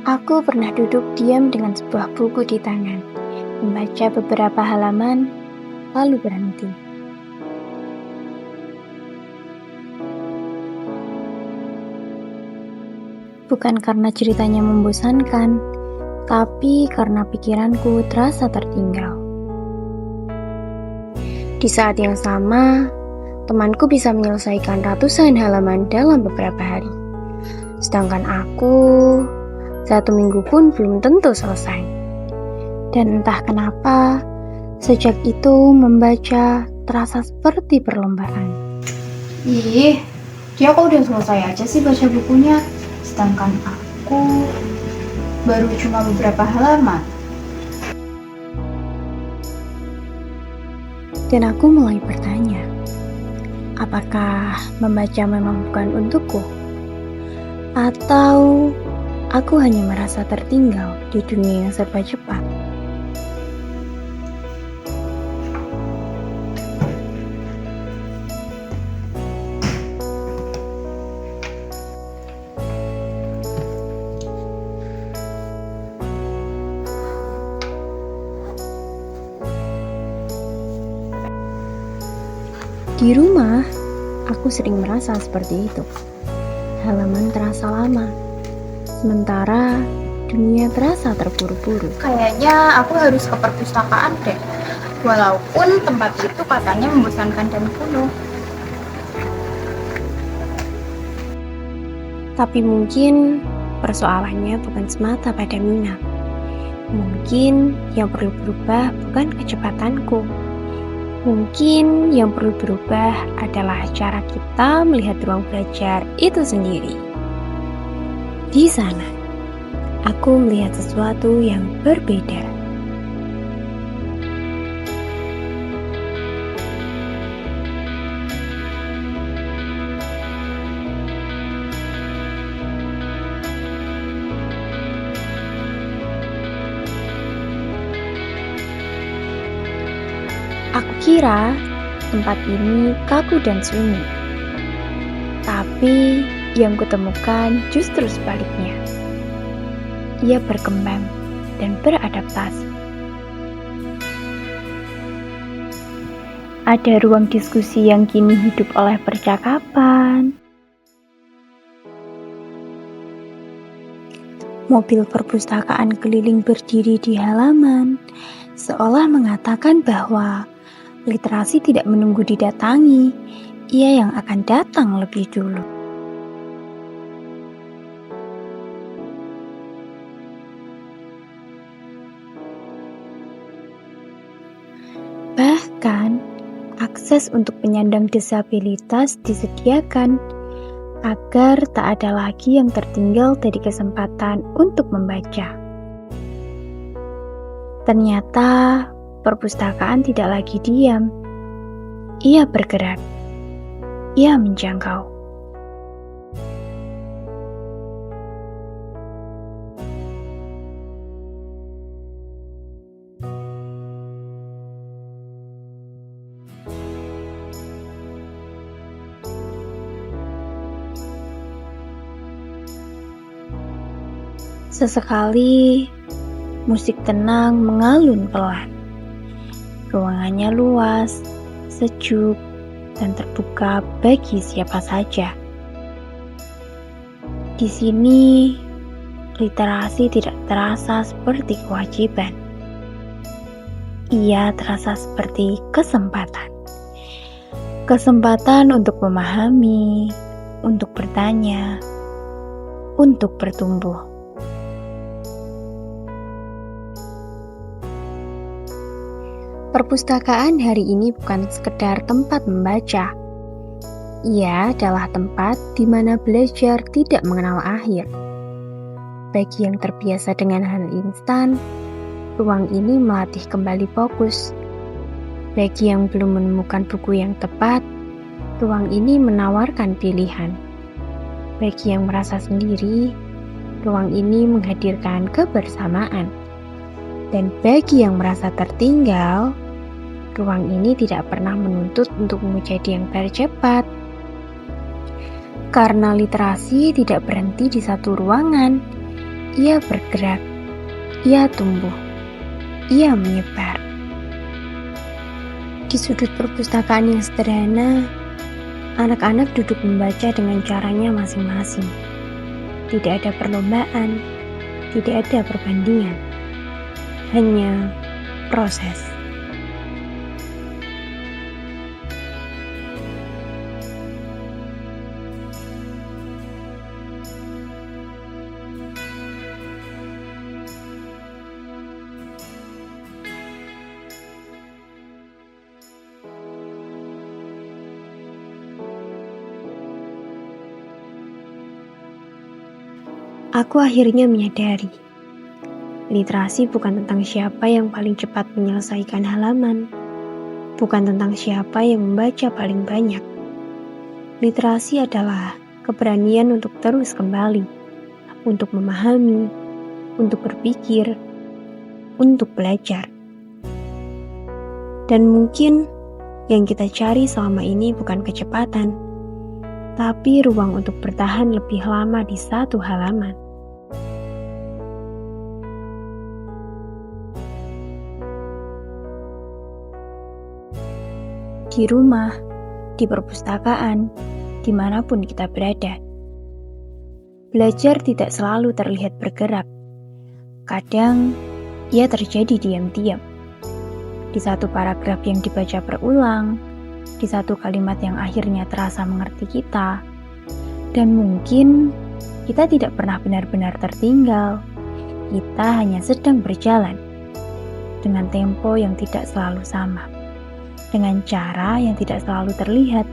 Aku pernah duduk diam dengan sebuah buku di tangan, membaca beberapa halaman, lalu berhenti. Bukan karena ceritanya membosankan, tapi karena pikiranku terasa tertinggal. Di saat yang sama, temanku bisa menyelesaikan ratusan halaman dalam beberapa hari. Sedangkan aku, 1 minggu pun belum tentu selesai. Dan entah kenapa, sejak itu membaca terasa seperti perlombaan. Ih, dia kok udah selesai aja sih baca bukunya, sedangkan aku baru cuma beberapa halaman. Dan aku mulai bertanya, apakah membaca memang bukan untukku? Atau aku hanya merasa tertinggal di dunia yang serba cepat? Di rumah, aku sering merasa seperti itu. Halaman terasa lama, sementara dunia terasa terburu-buru. Kayaknya aku harus ke perpustakaan deh, walaupun tempat itu katanya membosankan dan kuno. Tapi mungkin persoalannya bukan semata pada minat. Mungkin yang perlu berubah bukan kecepatanku. Mungkin yang perlu berubah adalah cara kita melihat ruang belajar itu sendiri. Di sana, aku melihat sesuatu yang berbeda. Aku kira tempat ini kaku dan sunyi. Tapi yang kutemukan justru sebaliknya. Ia berkembang dan beradaptasi. Ada ruang diskusi yang kini hidup oleh percakapan. Mobil perpustakaan keliling berdiri di halaman, seolah mengatakan bahwa literasi tidak menunggu didatangi, ia yang akan datang lebih dulu. Bahkan, akses untuk penyandang disabilitas disediakan agar tak ada lagi yang tertinggal dari kesempatan untuk membaca. Ternyata, perpustakaan tidak lagi diam. Ia bergerak. Ia menjangkau. Sesekali, musik tenang mengalun pelan. Ruangannya luas, sejuk, dan terbuka bagi siapa saja. Di sini, literasi tidak terasa seperti kewajiban. Ia terasa seperti kesempatan. Kesempatan untuk memahami, untuk bertanya, untuk bertumbuh. Perpustakaan hari ini bukan sekedar tempat membaca. Ia adalah tempat di mana belajar tidak mengenal akhir. Bagi yang terbiasa dengan hal instan, ruang ini melatih kembali fokus. Bagi yang belum menemukan buku yang tepat, ruang ini menawarkan pilihan. Bagi yang merasa sendiri, ruang ini menghadirkan kebersamaan. Dan bagi yang merasa tertinggal, ruang ini tidak pernah menuntut untuk menjadi yang tercepat. Karena literasi tidak berhenti di satu ruangan, Ia bergerak, ia tumbuh, ia menyebar. Di sudut perpustakaan yang sederhana, anak-anak duduk membaca dengan caranya masing-masing. Tidak ada perlombaan, tidak ada perbandingan, hanya proses. Aku akhirnya menyadari, literasi bukan tentang siapa yang paling cepat menyelesaikan halaman, bukan tentang siapa yang membaca paling banyak. Literasi adalah keberanian untuk terus kembali, untuk memahami, untuk berpikir, untuk belajar. Dan mungkin yang kita cari selama ini bukan kecepatan, tapi ruang untuk bertahan lebih lama di satu halaman. Di rumah, di perpustakaan, dimanapun kita berada. Belajar tidak selalu terlihat bergerak. Kadang, ia terjadi diam-diam. Di satu paragraf yang dibaca berulang, di satu kalimat yang akhirnya terasa mengerti kita, dan mungkin kita tidak pernah benar-benar tertinggal. Kita hanya sedang berjalan dengan tempo yang tidak selalu sama, dengan cara yang tidak selalu terlihat,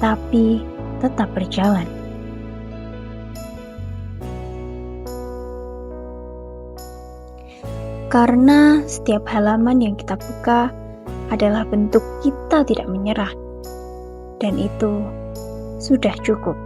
tapi tetap berjalan. Karena setiap halaman yang kita buka adalah bentuk kita tidak menyerah, dan itu sudah cukup.